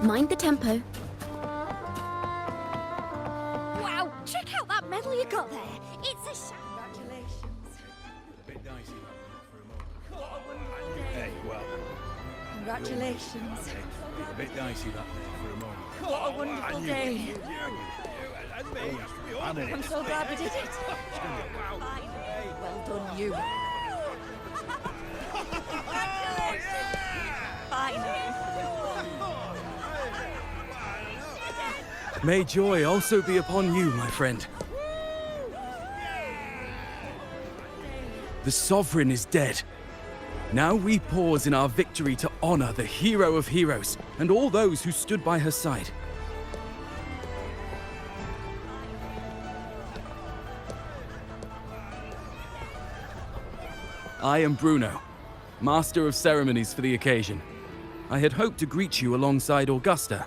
Mind the tempo. Wow, check out that medal you got there. It's a congratulations. A bit dicey that for a moment. What a wonderful day. Hey, well, Congratulations. a bit dicey that for a moment. What a wonderful day. I'm so glad we did it. Well done, you. Finally. May joy also be upon you, my friend. The Sovereign is dead. Now we pause in our victory to honor the hero of heroes and all those who stood by her side. I am Bruno, Master of Ceremonies for the occasion. I had hoped to greet you alongside Augusta,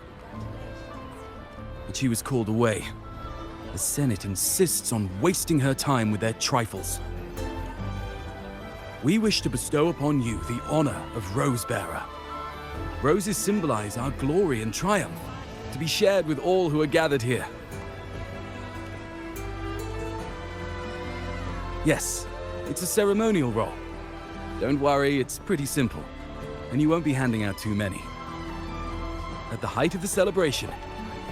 but she was called away. The Senate insists on wasting her time with their trifles. We wish to bestow upon you the honor of Rose-Bearer. Roses symbolize our glory and triumph, to be shared with all who are gathered here. Yes, it's a ceremonial role. Don't worry, it's pretty simple, and you won't be handing out too many. At the height of the celebration,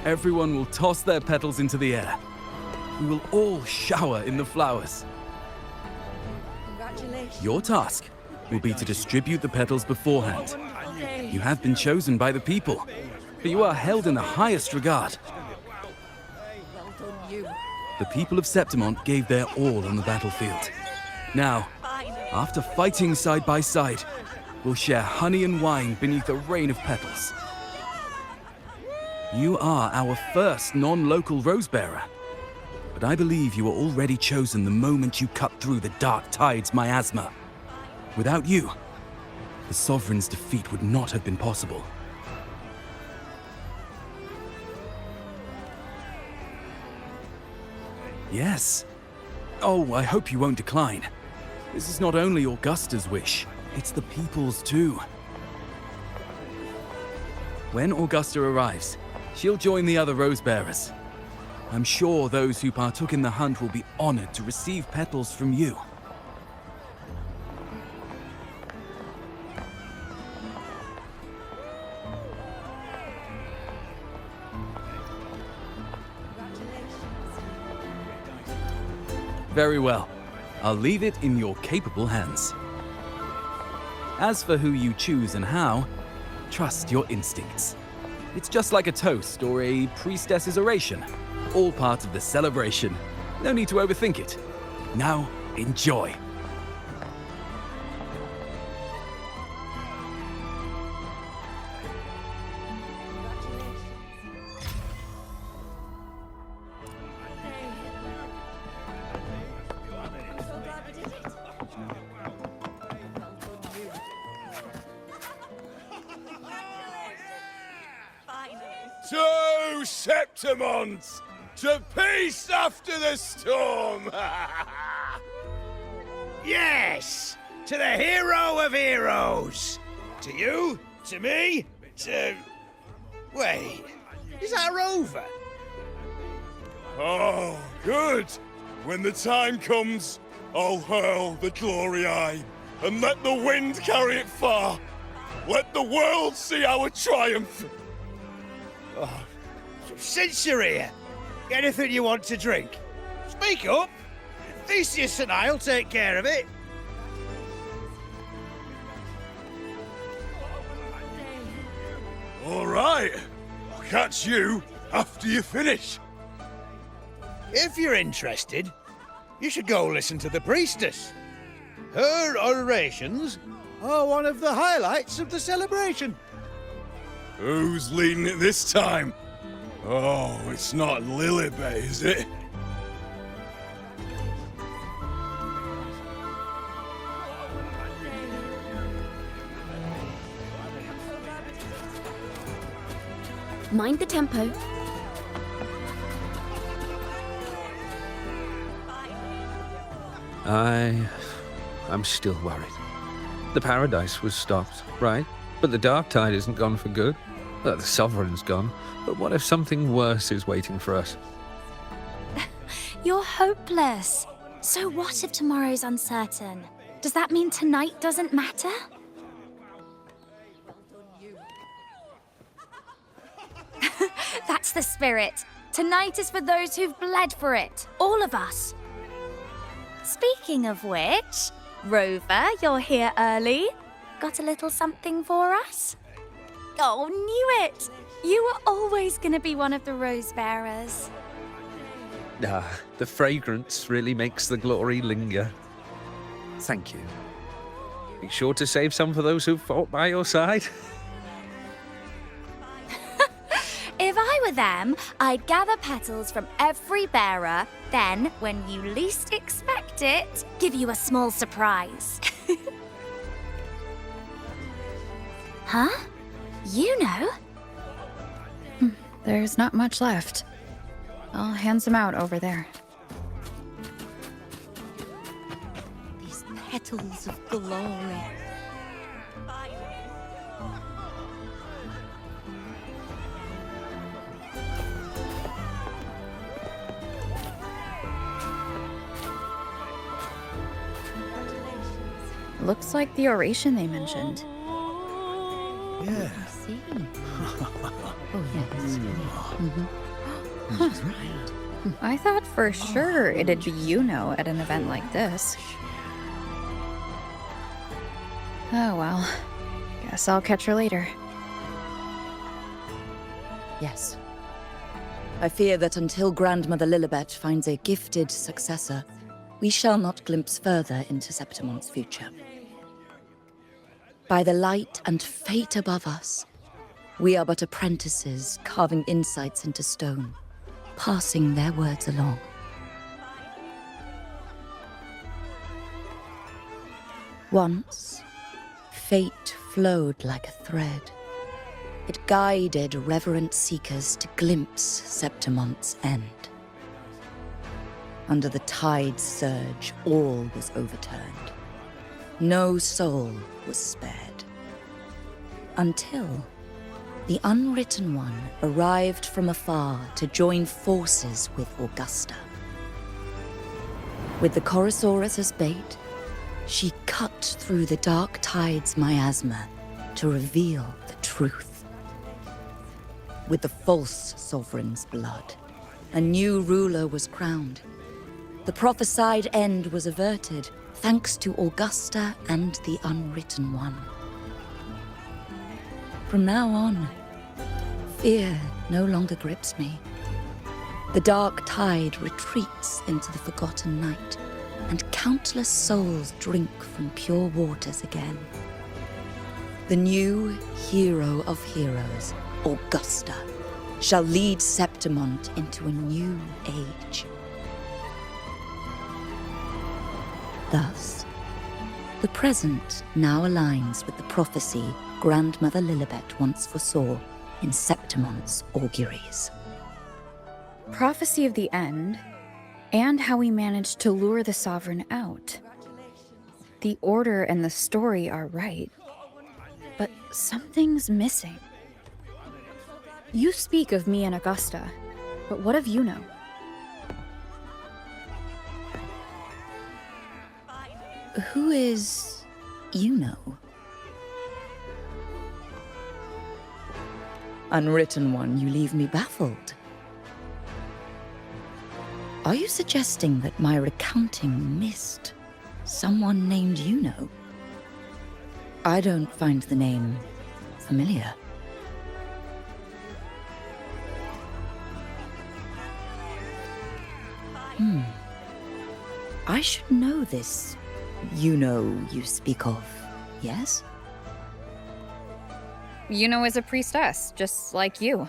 everyone will toss their petals into the air. We will all shower in the flowers. Congratulations. Your task will be to distribute the petals beforehand. Wonderful day. You have been chosen by the people, but you are held in the highest regard. Well done, you. The people of Septimont gave their all on the battlefield. Now, Finally. after fighting side by side, we'll share honey and wine beneath a rain of petals. You are our first non-local Rose-Bearer, but I believe you were already chosen the moment you cut through the dark tide's miasma. Without you, the Sovereign's defeat would not have been possible. Yes. Oh, I hope you won't decline. This is not only Augusta's wish, it's the people's too. When Augusta arrives, she'll join the other Rose-Bearers. I'm sure those who partook in the hunt will be honored to receive petals from you. Very well. I'll leave it in your capable hands. As for who you choose and how, trust your instincts. It's just like a toast or a priestess's oration. All part of the celebration. No need to overthink it. Now, enjoy. I'm so glad we did it. Well done, you. Finally. To Septimont! To peace after the storm! Yes! To the hero of heroes! To you, to me, to... Wait, is that a rover? Oh, good! When the time comes, I'll hurl the glory eye and let the wind carry it far. Let the world see our triumph. Since you're here, anything you want to drink? Speak up! Theseus and I'll take care of it. All right, I'll catch you after you finish. If you're interested, you should go listen to the priestess. Her orations are one of the highlights of the celebration. Who's leading it this time? Oh, it's not Lilibet, is it? Mind the tempo. I'm still worried. The paradise was stopped, right? But the dark tide isn't gone for good. that the Sovereign's gone, but what if something worse is waiting for us? You're hopeless. So what if tomorrow's uncertain? Does that mean tonight doesn't matter? That's the spirit. Tonight is for those who've bled for it. All of us. Speaking of which, Rover, you're here early. Got a little something for us? Oh, knew it! You were always gonna be one of the rose bearers. Ah, the fragrance really makes the glory linger. Thank you. Be sure to save some for those who fought by your side. If I were them, I'd gather petals from every bearer, then, when you least expect it, give you a small surprise. Huh? You know? There's not much left. I'll hand some out over there. These petals of glory. Looks like the oration they mentioned. Yeah. I thought for sure it'd be at an event like this. Oh well. Guess I'll catch her later. Yes. I fear that until Grandmother Lilibet finds a gifted successor, we shall not glimpse further into Septimon's future. By the light and fate above us, we are but apprentices carving insights into stone, passing their words along. Once, fate flowed like a thread. It guided reverent seekers to glimpse Septimon's end. Under the tide's surge, all was overturned. No soul was spared. Until the Unwritten One arrived from afar to join forces with Augusta. With the Chorosaurus as bait, she cut through the dark tide's miasma to reveal the truth. With the false sovereign's blood, a new ruler was crowned. The prophesied end was averted, thanks to Augusta and the Unwritten One. From now on, fear no longer grips me. The dark tide retreats into the forgotten night, and countless souls drink from pure waters again. The new hero of heroes, Augusta, shall lead Septimont into a new age. Thus, the present now aligns with the prophecy Grandmother Lilibet once foresaw in Septimont's auguries. Prophecy of the end, and how we managed to lure the Sovereign out. The order and the story are right, but something's missing. You speak of me and Augusta, but what of Yuno? Who is Yuno? Unwritten One, you leave me baffled. Are you suggesting that my recounting missed someone named Yuno? I don't find the name familiar. I should know this Yuno you speak of, yes? Yuno is a priestess, just like you.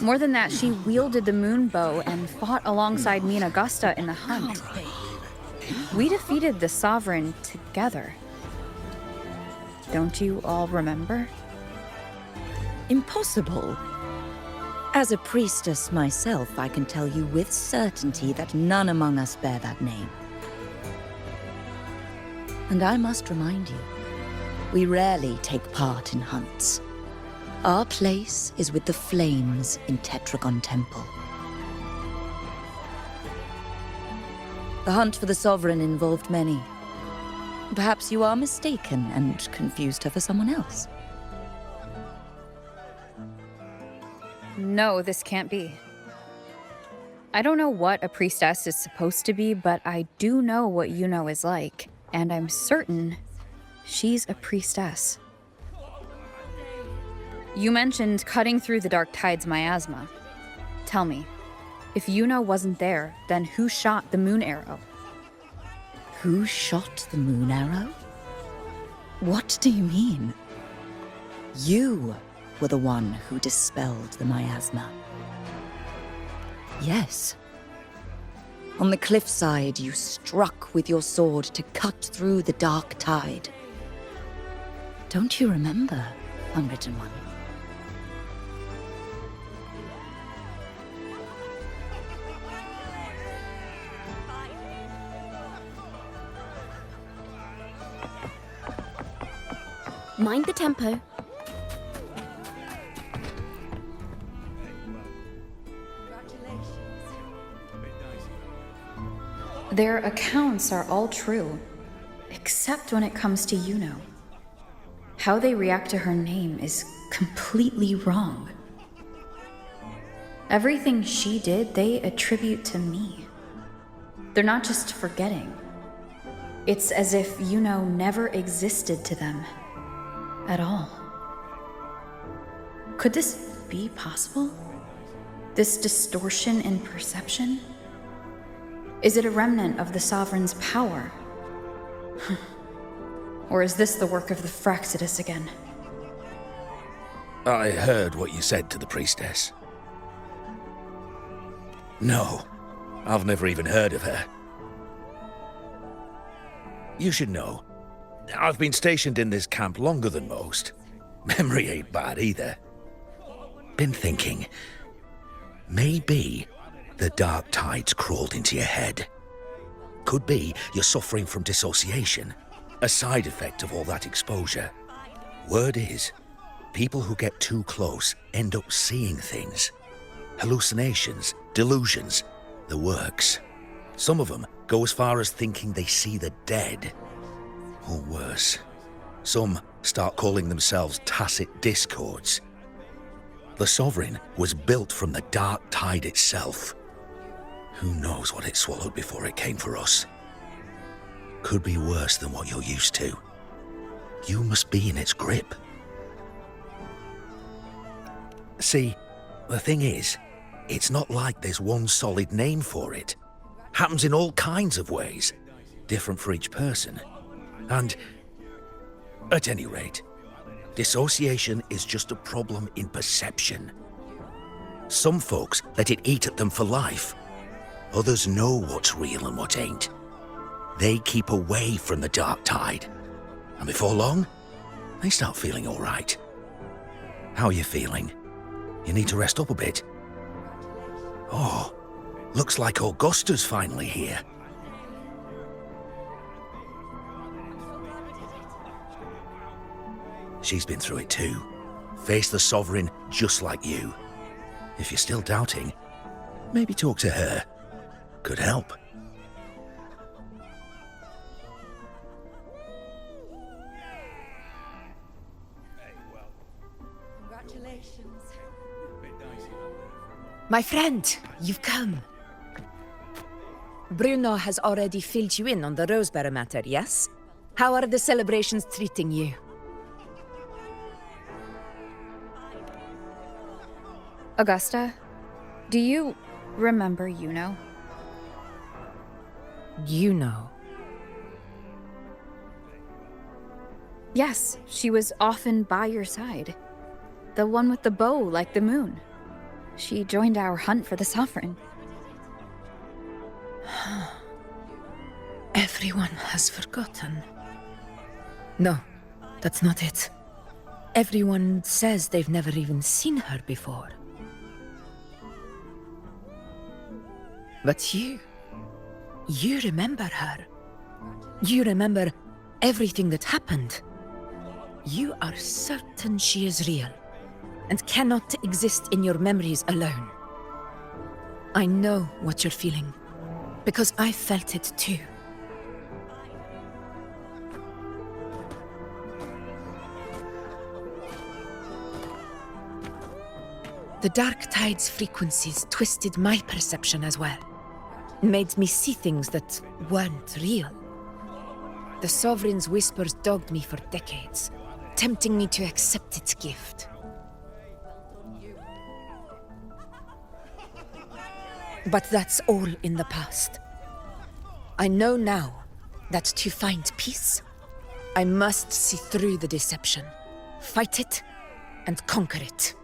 More than that, she wielded the moon bow and fought alongside me and Augusta in the hunt. We defeated the Sovereign together. Don't you all remember? Impossible. As a priestess myself, I can tell you with certainty that none among us bear that name. And I must remind you, We rarely take part in hunts. Our place is with the flames in Tetragon Temple. The hunt for the Sovereign involved many. Perhaps you are mistaken and confused her for someone else. No, this can't be. I don't know what a priestess is supposed to be, but I do know what Yuno is like, and I'm certain she's a priestess. You mentioned cutting through the dark tide's miasma. Tell me, if Yuno wasn't there, then who shot the moon arrow? Who shot the moon arrow? What do you mean? You were the one who dispelled the miasma. Yes. On the cliffside, you struck with your sword to cut through the dark tide. Don't you remember, Unwritten One? Mind the tempo. Their accounts are all true, except when it comes to Yuno. How they react to her name is completely wrong. Everything she did, they attribute to me. They're not just forgetting. It's as if Yuno never existed to them at all. Could this be possible? This distortion in perception? Is it a remnant of the Sovereign's power? Or is this the work of the Fraxidus again? I heard what you said to the priestess. No, I've never even heard of her. You should know, I've been stationed in this camp longer than most. Memory ain't bad either. Been thinking, maybe the dark tide's crawled into your head. Could be you're suffering from dissociation, a side effect of all that exposure. Word is, people who get too close end up seeing things. Hallucinations, delusions, the works. Some of them go as far as thinking they see the dead. Or worse, some start calling themselves tacit discords. The Sovereign was built from the dark tide itself. Who knows what it swallowed before it came for us? Could be worse than what you're used to. You must be in its grip. See, the thing is, it's not like there's one solid name for it. Happens in all kinds of ways, different for each person. And, at any rate, dissociation is just a problem in perception. Some folks let it eat at them for life. Others know what's real and what ain't. They keep away from the dark tide. And before long, they start feeling all right. How are you feeling? You need to rest up a bit. Oh, looks like Augusta's finally here. She's been through it too. Faced the Sovereign just like you. If you're still doubting, maybe talk to her. Could help. My friend, you've come. Bruno has already filled you in on the Rosebearer matter, yes? How are the celebrations treating you? Augusta, do you remember Yuno? You know. Yes, she was often by your side. The one with the bow like the moon. She joined our hunt for the Sovereign. Everyone has forgotten. No, that's not it. Everyone says they've never even seen her before. But you remember her. You remember everything that happened. You are certain she is real and cannot exist in your memories alone. I know what you're feeling, because I felt it too. The Dark Tide's frequencies twisted my perception as well, made me see things that weren't real. The Sovereign's whispers dogged me for decades, tempting me to accept its gift. But that's all in the past. I know now that to find peace, I must see through the deception, fight it, and conquer it.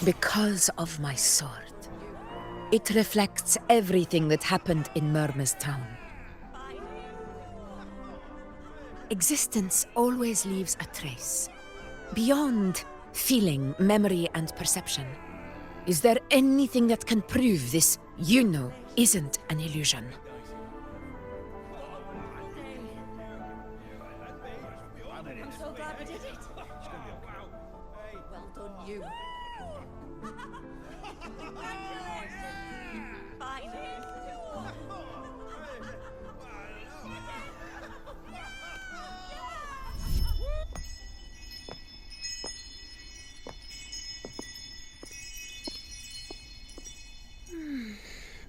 Because of my sword. It reflects everything that happened in Murma's town. Existence always leaves a trace. Beyond feeling, memory, and perception. Is there anything that can prove this, you know, isn't an illusion? I'm so glad we did it. Well done, you.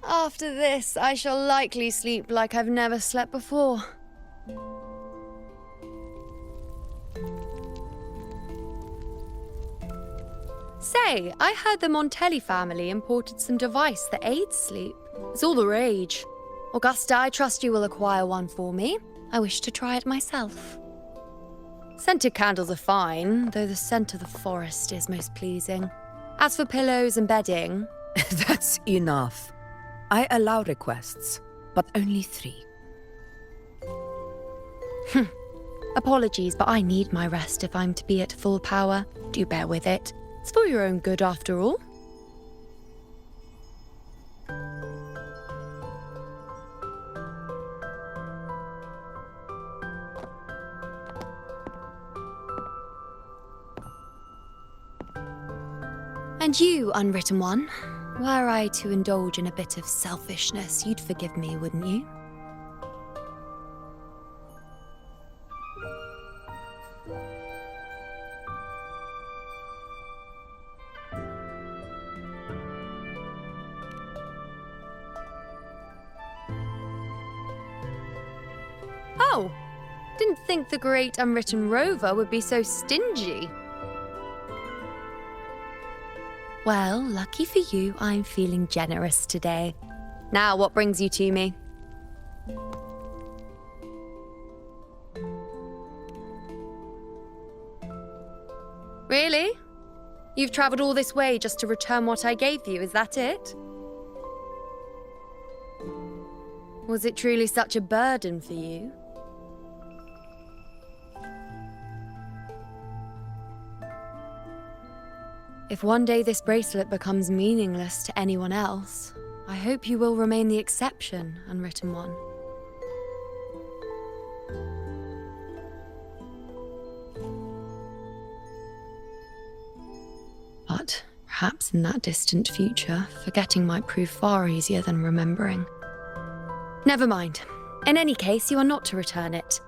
After this, I shall likely sleep like I've never slept before. Say, I heard the Montelli family imported some device that aids sleep. It's all the rage. Augusta, I trust you will acquire one for me. I wish to try it myself. Scented candles are fine, though the scent of the forest is most pleasing. As for pillows and bedding... That's enough. I allow requests, but only 3. Apologies, but I need my rest if I'm to be at full power. Do bear with it. It's for your own good, after all. And you, Unwritten One, were I to indulge in a bit of selfishness, you'd forgive me, wouldn't you? Oh, didn't think the great Unwritten Rover would be so stingy. Well, lucky for you, I'm feeling generous today. Now, what brings you to me? Really? You've travelled all this way just to return what I gave you, is that it? Was it truly such a burden for you? If one day this bracelet becomes meaningless to anyone else, I hope you will remain the exception, Unwritten One. But perhaps in that distant future, forgetting might prove far easier than remembering. Never mind. In any case, you are not to return it.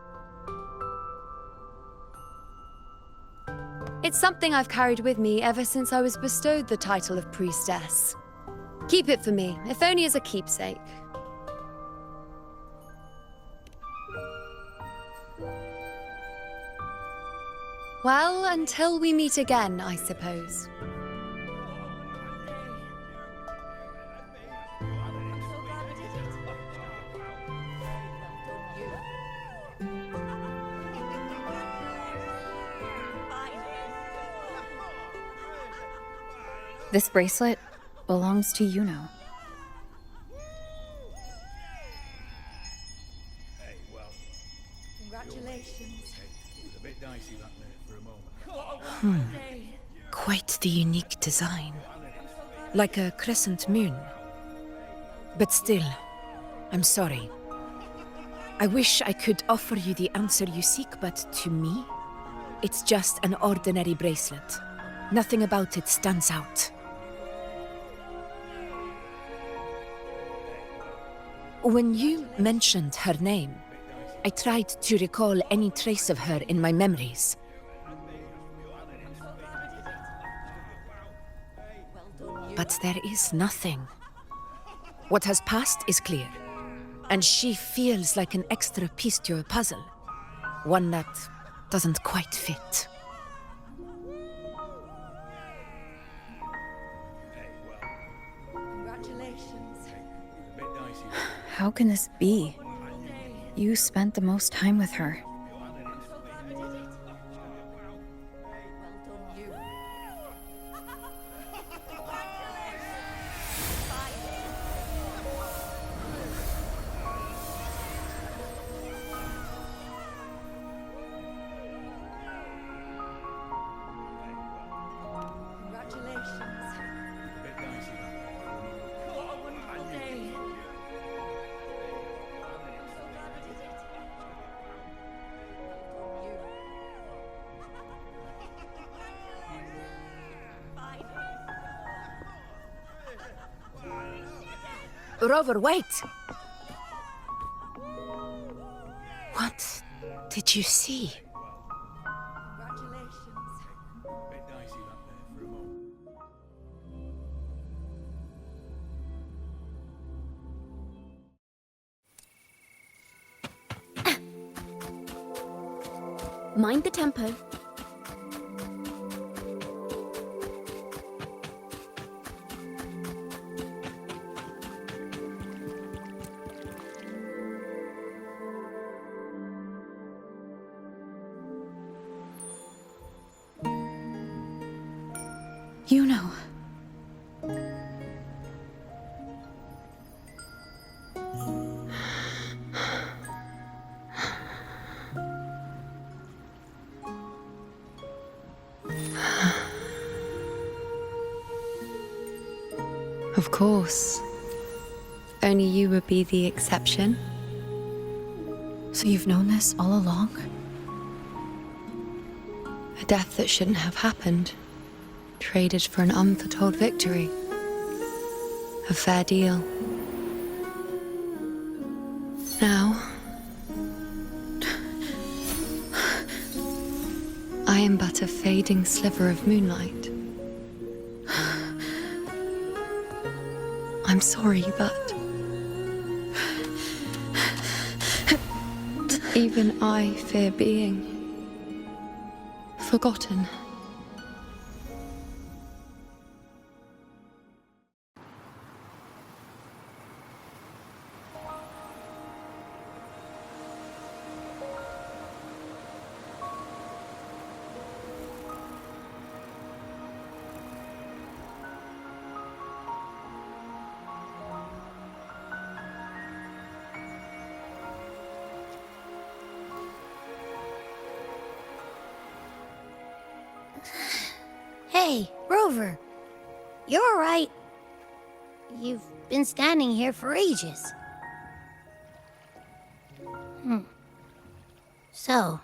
It's something I've carried with me ever since I was bestowed the title of priestess. Keep it for me, if only as a keepsake. Well, until we meet again, I suppose. This bracelet belongs to Yuno. Quite the unique design. like a crescent moon. But still, I'm sorry. I wish I could offer you the answer you seek, but to me, it's just an ordinary bracelet. Nothing about it stands out. When you mentioned her name, I tried to recall any trace of her in my memories. But there is nothing. What has passed is clear, and she feels like an extra piece to a puzzle, one that doesn't quite fit. How can this be? You spent the most time with her. Rover, wait! What did you see? Mind the tempo. You know. Of course. Only you would be the exception. So you've known this all along? A death that shouldn't have happened. Traded for an unforetold victory. A fair deal. Now, I am but a fading sliver of moonlight. I'm sorry, but even I fear being forgotten. Hey, Rover. You're all right. You've been standing here for ages. So,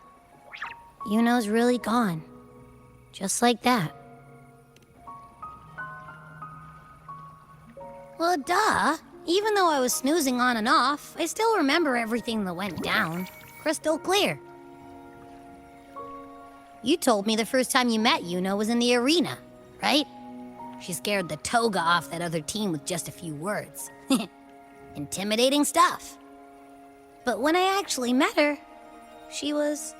Yuno's really gone. Just like that. Well, duh. Even though I was snoozing on and off, I still remember everything that went down. Crystal clear. You told me the first time you met Yuno was in the arena, right? She scared the toga off that other team with just a few words. Intimidating stuff. But when I actually met her, she was...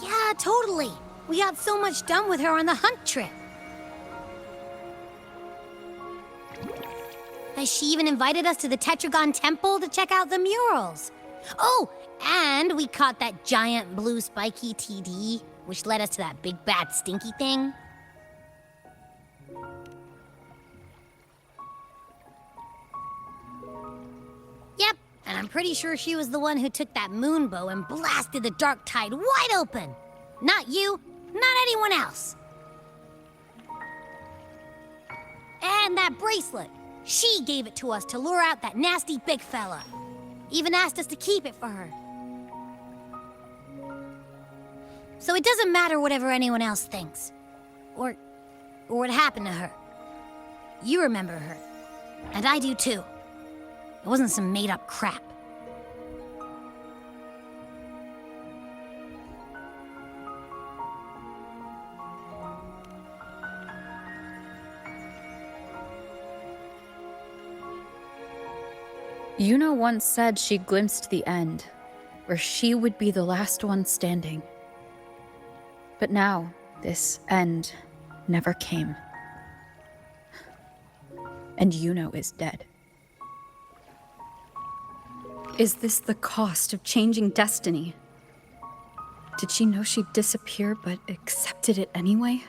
Yeah, totally. We got so much done with her on the hunt trip. She even invited us to the Tetragon Temple to check out the murals. Oh, and we caught that giant blue spiky TD, which led us to that big bad stinky thing. Yep, and I'm pretty sure she was the one who took that moon bow and blasted the dark tide wide open. Not you, not anyone else. And that bracelet. She gave it to us to lure out that nasty big fella. Even asked us to keep it for her. So it doesn't matter whatever anyone else thinks. Or what happened to her. You remember her. And I do too. It wasn't some made-up crap. Yuno once said she glimpsed the end, where she would be the last one standing. But now, this end never came. And Yuno is dead. Is this the cost of changing destiny? Did she know she'd disappear, but accepted it anyway?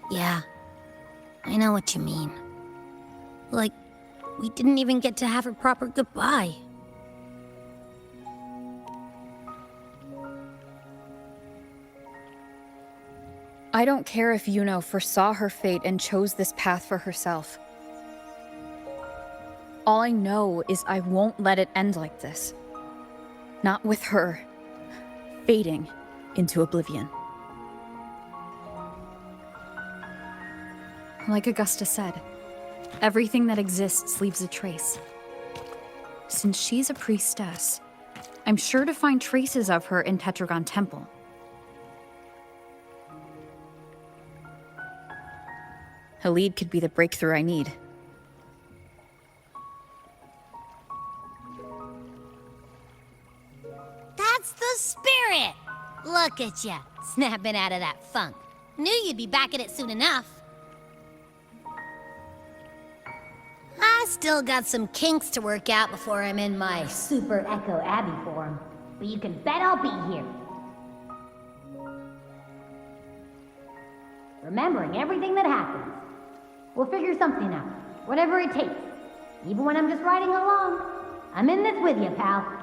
Yeah, I know what you mean. Like, we didn't even get to have a proper goodbye. I don't care if Yuno foresaw her fate and chose this path for herself. All I know is I won't let it end like this. Not with her fading into oblivion. Like Augusta said, everything that exists leaves a trace. Since she's a priestess, I'm sure to find traces of her in Tetragon Temple. Halid could be the breakthrough I need. That's the spirit! Look at ya, snapping out of that funk. Knew you'd be back at it soon enough. I still got some kinks to work out before I'm in my Super Echo Abbey form, but you can bet I'll be here. Remembering everything that happens. We'll figure something out, whatever it takes. Even when I'm just riding along. I'm in this with you, pal.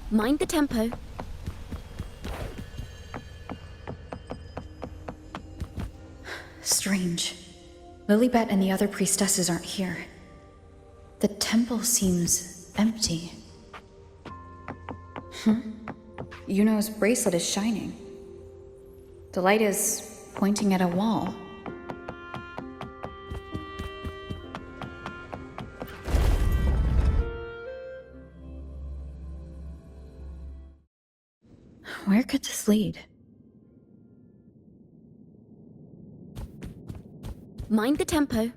Mind the tempo. Strange. Lilibet and the other priestesses aren't here. The temple seems empty. Yuno's bracelet is shining. The light is pointing at a wall. Where could this lead? Mind the tempo.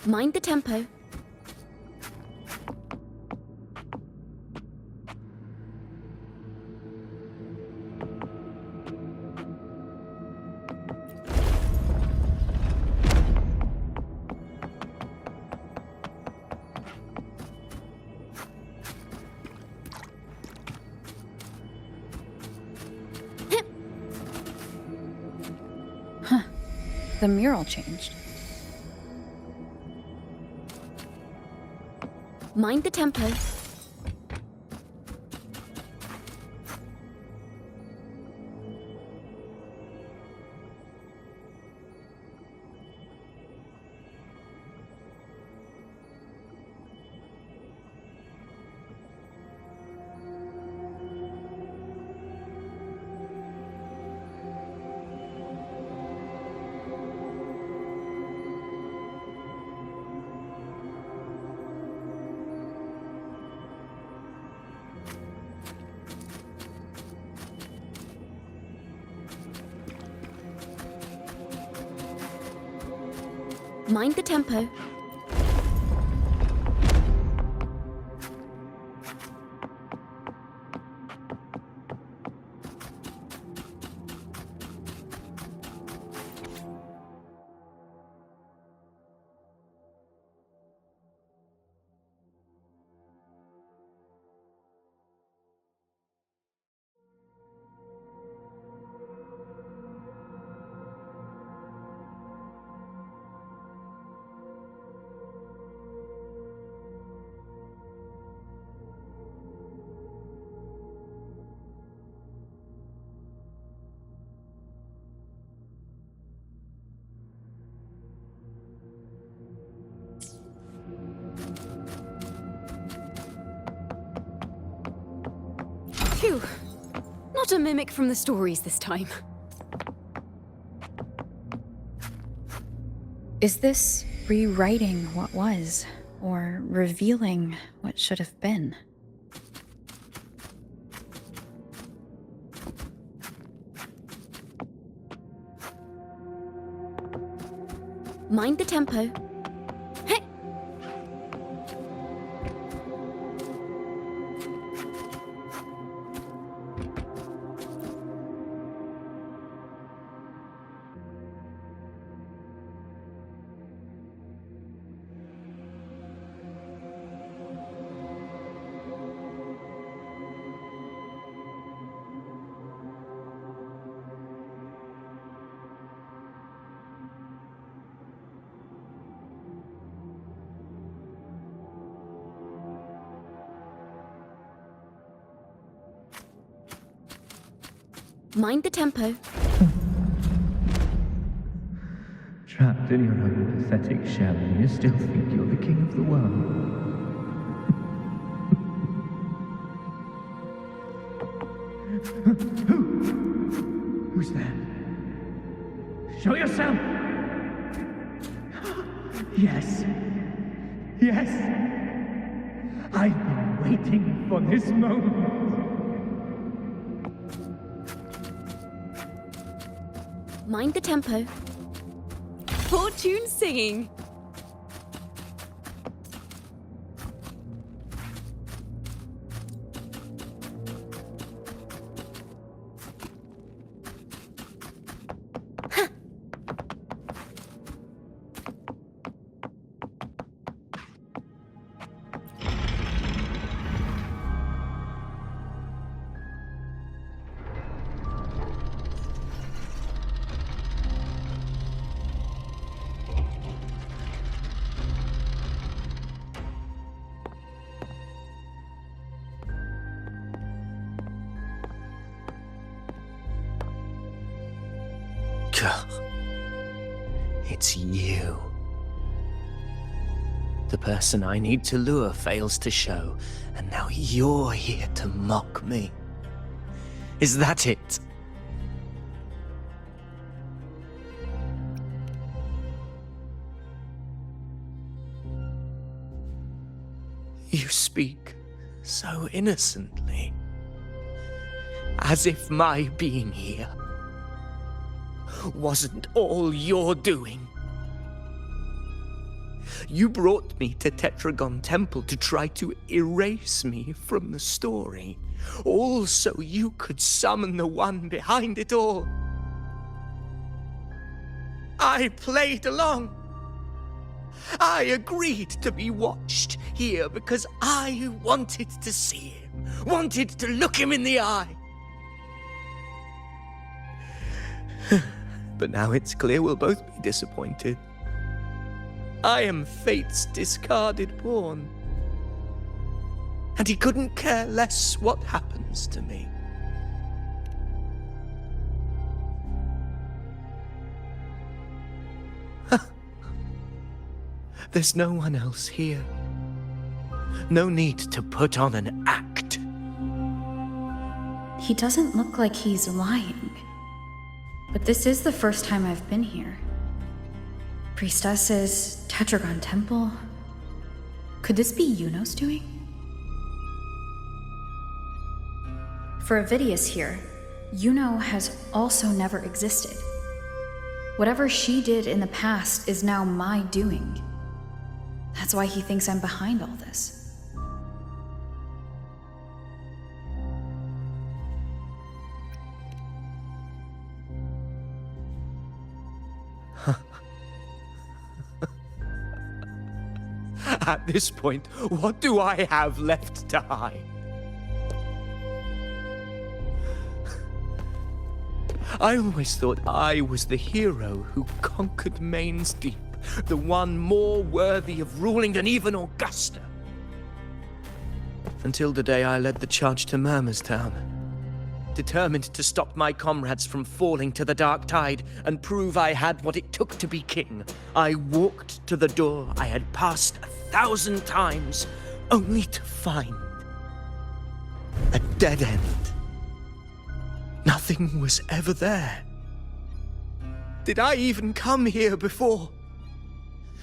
Mind the tempo. The mural changed. Mind the tempo. Mind the tempo. Phew. Not a mimic from the stories this time. Is this rewriting what was, or revealing what should have been? Mind the tempo. Hey! Mind the tempo. Trapped in your own pathetic shell, and you still think you're the king of the world. Who's there? Show yourself! Yes. Yes! I've been waiting for this moment. Mind the tempo. Fortune singing. It's you. The person I need to lure fails to show, and now you're here to mock me. Is that it? You speak so innocently, as if my being here wasn't all you're doing. You brought me to Tetragon Temple to try to erase me from the story, all so you could summon the one behind it all. I played along. I agreed to be watched here because I wanted to see him, wanted to look him in the eye. But now it's clear we'll both be disappointed. I am fate's discarded pawn. And he couldn't care less what happens to me. There's no one else here. No need to put on an act. He doesn't look like he's lying. But this is the first time I've been here. Priestesses, Tetragon Temple. Could this be Yuno's doing? For Avidius here, Yuno has also never existed. Whatever she did in the past is now my doing. That's why he thinks I'm behind all this. At this point, what do I have left to hide? I always thought I was the hero who conquered Main's Deep, the one more worthy of ruling than even Augusta. Until the day I led the charge to Murmur's Town, determined to stop my comrades from falling to the dark tide and prove I had what it took to be king. I walked to the door I had passed 1,000 times, only to find a dead end. Nothing was ever there. Did I even come here before?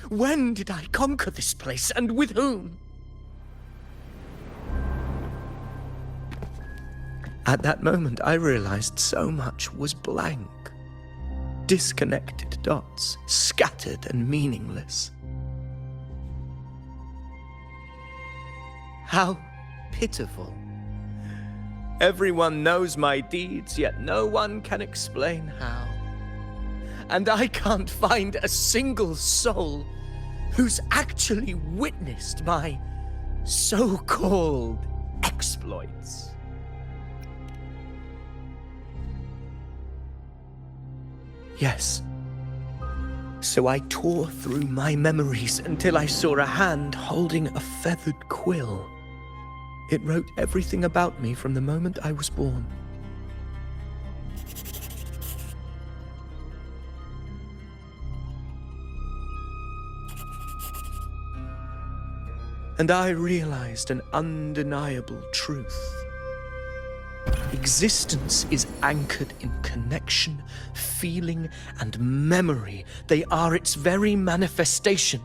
When did I conquer this place, and with whom? At that moment, I realized so much was blank. Disconnected dots, scattered and meaningless. How pitiful. Everyone knows my deeds, yet no one can explain how. And I can't find a single soul who's actually witnessed my so-called exploits. Yes. So I tore through my memories until I saw a hand holding a feathered quill. It wrote everything about me from the moment I was born. And I realized an undeniable truth. Existence is anchored in connection, feeling, and memory. They are its very manifestation.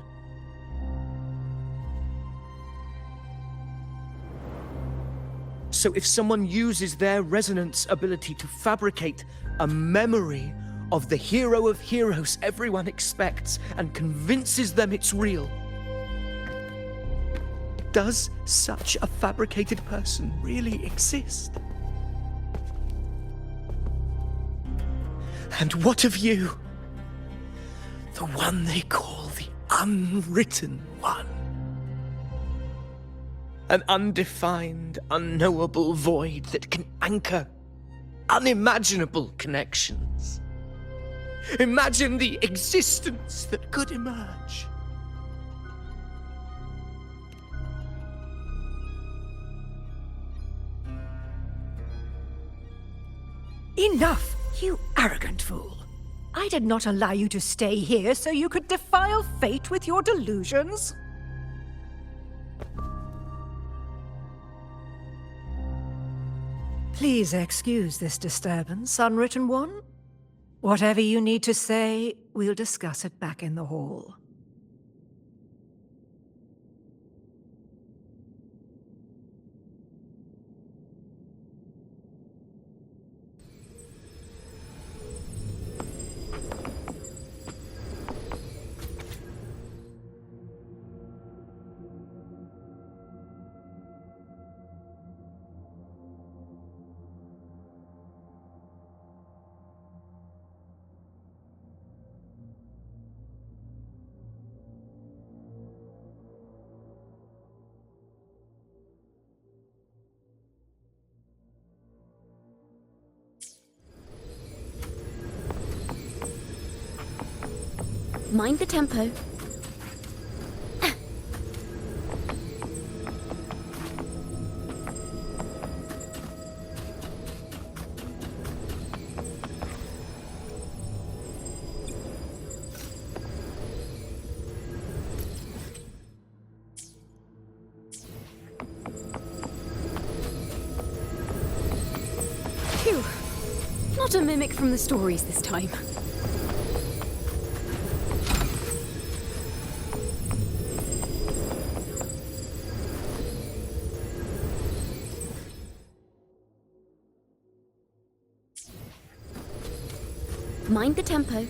So if someone uses their resonance ability to fabricate a memory of the hero of heroes everyone expects and convinces them it's real, does such a fabricated person really exist? And what of you? The one they call the Unwritten One. An undefined, unknowable void that can anchor unimaginable connections. Imagine the existence that could emerge. Enough, you arrogant fool. I did not allow you to stay here so you could defile fate with your delusions. Please excuse this disturbance, Unwritten One. Whatever you need to say, we'll discuss it back in the hall. Mind the tempo. Phew. Not a mimic from the stories this time. Mind the tempo.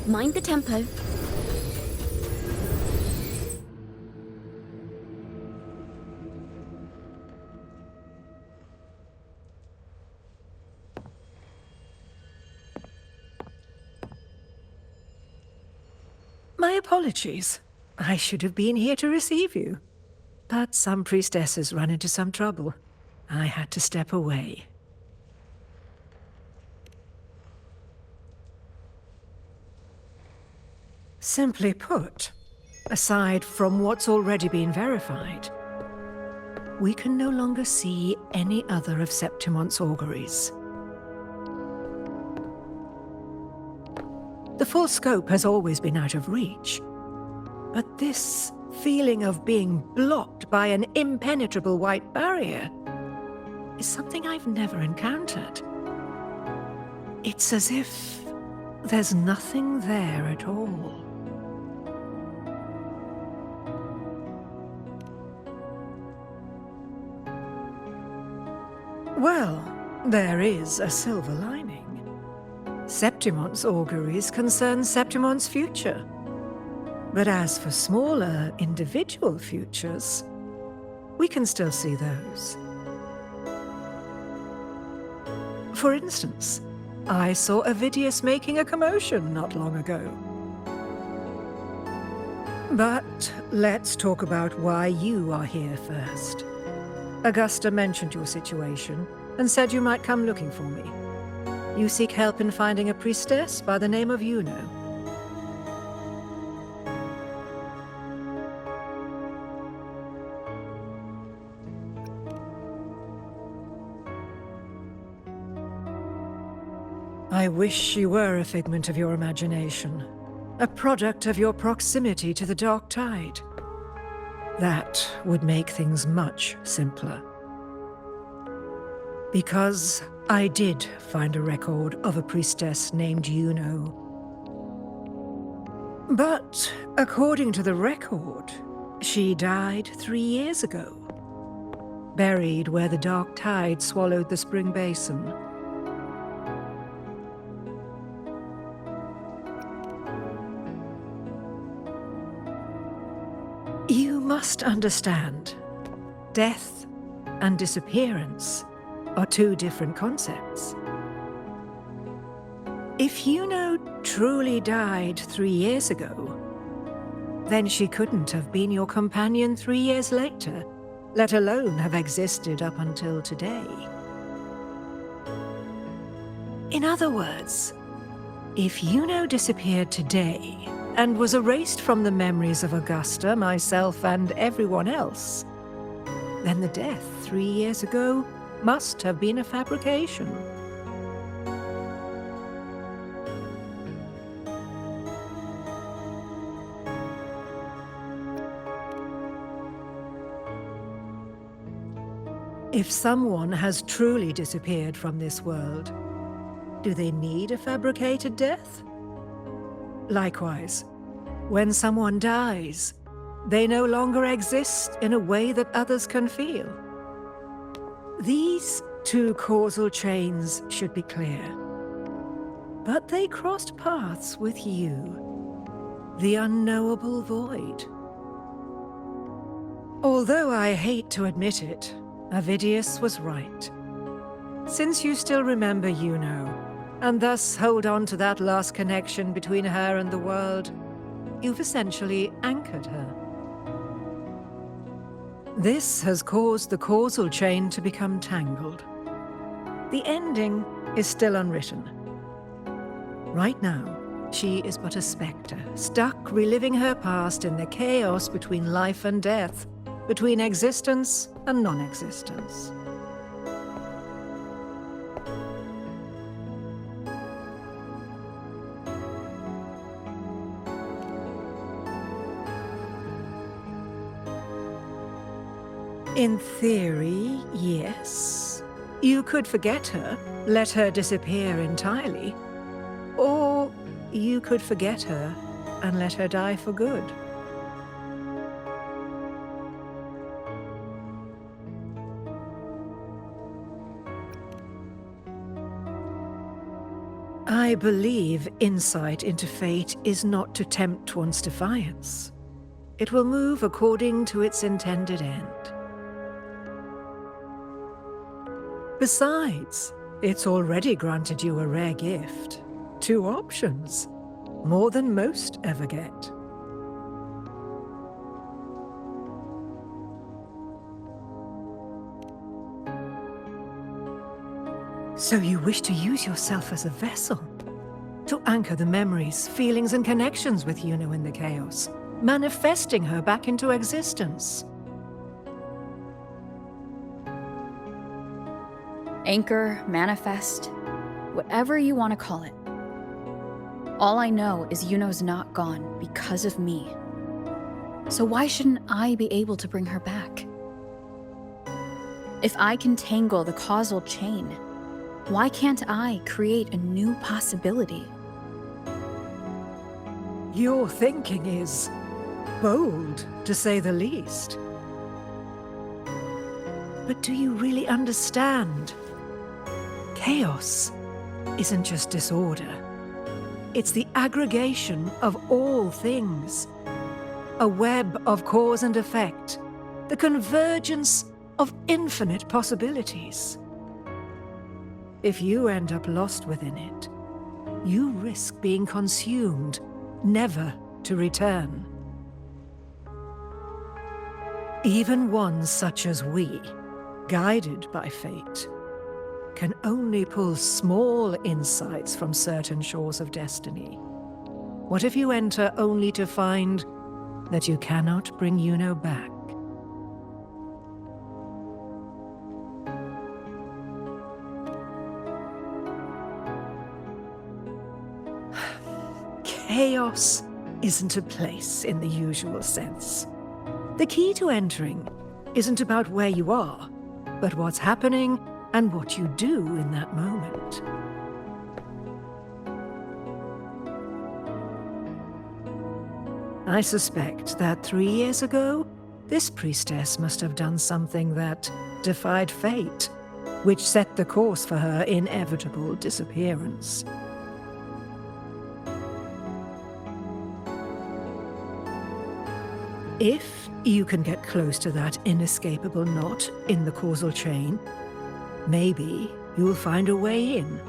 Mind the tempo. My apologies. I should have been here to receive you. But some priestesses run into some trouble. I had to step away. Simply put, aside from what's already been verified, we can no longer see any other of Septimon's auguries. The full scope has always been out of reach, but this feeling of being blocked by an impenetrable white barrier is something I've never encountered. It's as if there's nothing there at all. Well, there is a silver lining. Septimon's auguries concern Septimon's future. But as for smaller, individual futures, we can still see those. For instance, I saw Avidius making a commotion not long ago. But let's talk about why you are here first. Augusta mentioned your situation and said you might come looking for me. You seek help in finding a priestess by the name of Yuno. I wish she were a figment of your imagination, a product of your proximity to the Dark Tide. That would make things much simpler. Because I did find a record of a priestess named Yuno. But according to the record, she died 3 years ago, buried where the Dark Tide swallowed the Spring Basin. You must understand, death and disappearance are two different concepts. If Yuno truly died 3 years ago, then she couldn't have been your companion 3 years later, let alone have existed up until today. In other words, if Yuno disappeared today and was erased from the memories of Augusta, myself, and everyone else, then the death 3 years ago must have been a fabrication. If someone has truly disappeared from this world, do they need a fabricated death? Likewise, when someone dies, they no longer exist in a way that others can feel. These two causal chains should be clear. But they crossed paths with you, the unknowable void. Although I hate to admit it, Avidius was right. Since you still remember Juno, and thus hold on to that last connection between her and the world, you've essentially anchored her. This has caused the causal chain to become tangled. The ending is still unwritten. Right now, she is but a spectre, stuck reliving her past in the chaos between life and death, between existence and non-existence. In theory, yes. You could forget her, let her disappear entirely. Or you could forget her and let her die for good. I believe insight into fate is not to tempt one's defiance. It will move according to its intended end. Besides, it's already granted you a rare gift. 2 options. More than most ever get. So you wish to use yourself as a vessel? To anchor the memories, feelings, and connections with Juno in the chaos, manifesting her back into existence. Anchor, manifest, whatever you want to call it. All I know is Yuno's not gone because of me. So why shouldn't I be able to bring her back? If I can tangle the causal chain, why can't I create a new possibility? Your thinking is bold, to say the least. But do you really understand? Chaos isn't just disorder. It's the aggregation of all things. A web of cause and effect. The convergence of infinite possibilities. If you end up lost within it, you risk being consumed, never to return. Even ones such as we, guided by fate, can only pull small insights from certain shores of destiny. What if you enter only to find that you cannot bring Juno back? Chaos isn't a place in the usual sense. The key to entering isn't about where you are, but what's happening and what you do in that moment. I suspect that 3 years ago, this priestess must have done something that defied fate, which set the course for her inevitable disappearance. If you can get close to that inescapable knot in the causal chain, maybe you'll find a way in.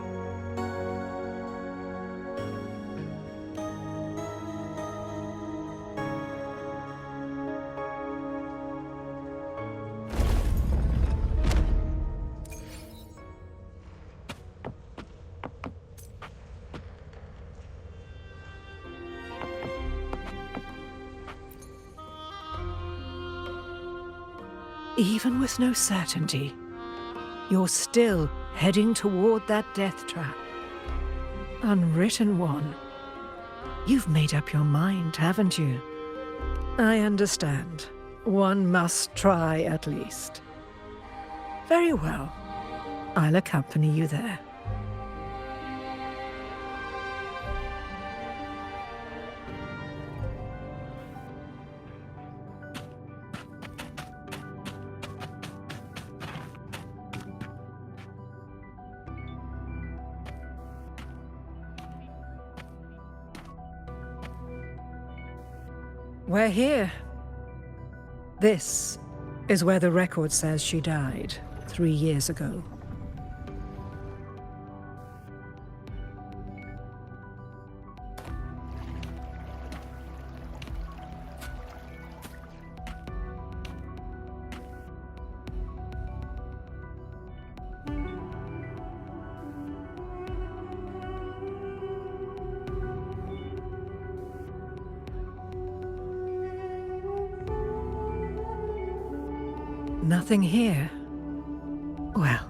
Even with no certainty, you're still heading toward that death trap. Unwritten one. You've made up your mind, haven't you? I understand. One must try at least. Very well. I'll accompany you there. We're here. This is where the record says she died 3 years ago. Nothing here. Well,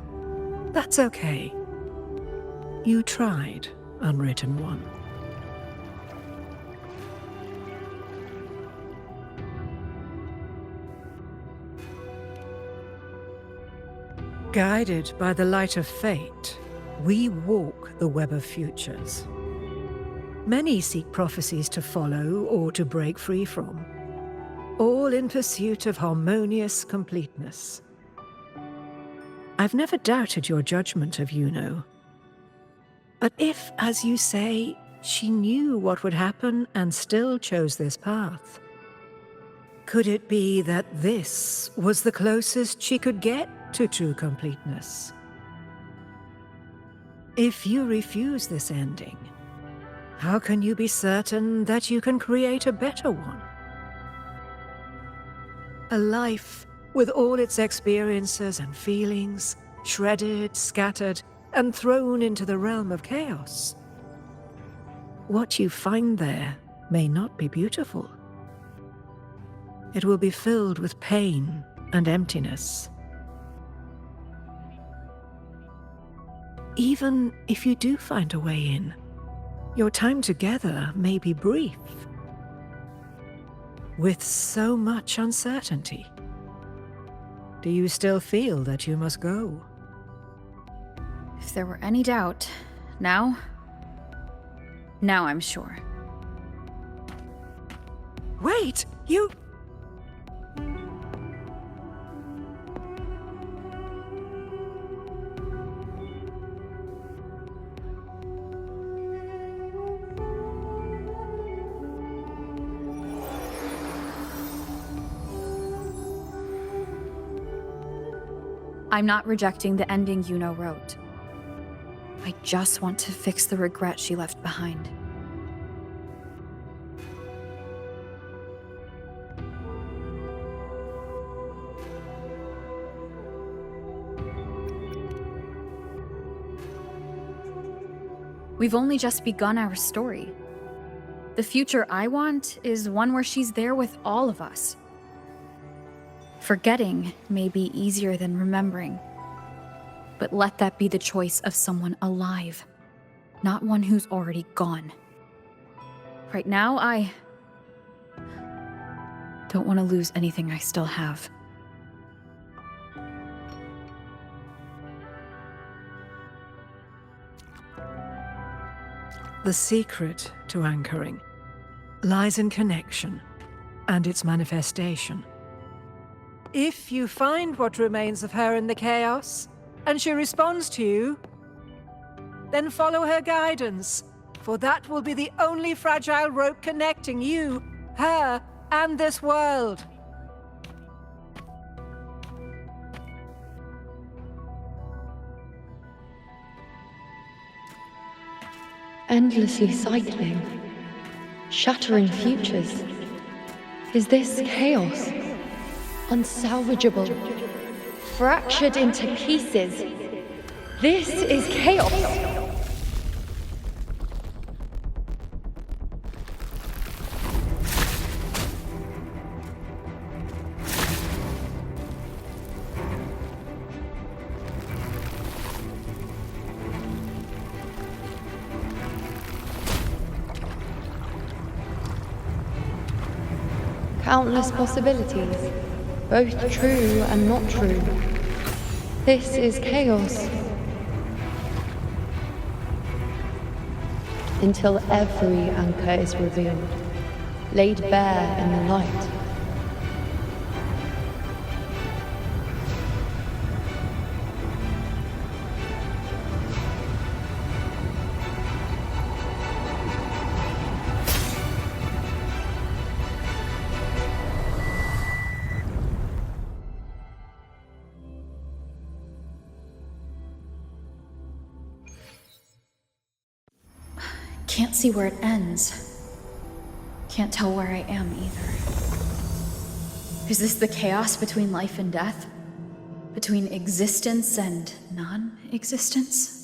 that's okay. You tried, Unwritten One. Guided by the light of fate, we walk the web of futures. Many seek prophecies to follow or to break free from, all in pursuit of harmonious completeness. I've never doubted your judgment of Yuno. But if, as you say, she knew what would happen and still chose this path, could it be that this was the closest she could get to true completeness? If you refuse this ending, how can you be certain that you can create a better one? A life with all its experiences and feelings, shredded, scattered, and thrown into the realm of chaos. What you find there may not be beautiful. It will be filled with pain and emptiness. Even if you do find a way in, your time together may be brief. With so much uncertainty, do you still feel that you must go? If there were any doubt, now I'm sure. Wait, you... I'm not rejecting the ending Yuno wrote. I just want to fix the regret she left behind. We've only just begun our story. The future I want is one where she's there with all of us. Forgetting may be easier than remembering, but let that be the choice of someone alive, not one who's already gone. Right now, I don't want to lose anything I still have. The secret to anchoring lies in connection and its manifestation. If you find what remains of her in the chaos, and she responds to you, then follow her guidance, for that will be the only fragile rope connecting you, her, and this world. Endlessly cycling, shattering futures. Is this chaos? Unsalvageable, fractured into pieces. This is chaos. Countless possibilities, both true and not true. This is chaos. Until every anchor is revealed, laid bare in the light. Can't see where it ends. Can't tell where I am either. Is this the chaos between life and death? Between existence and non-existence?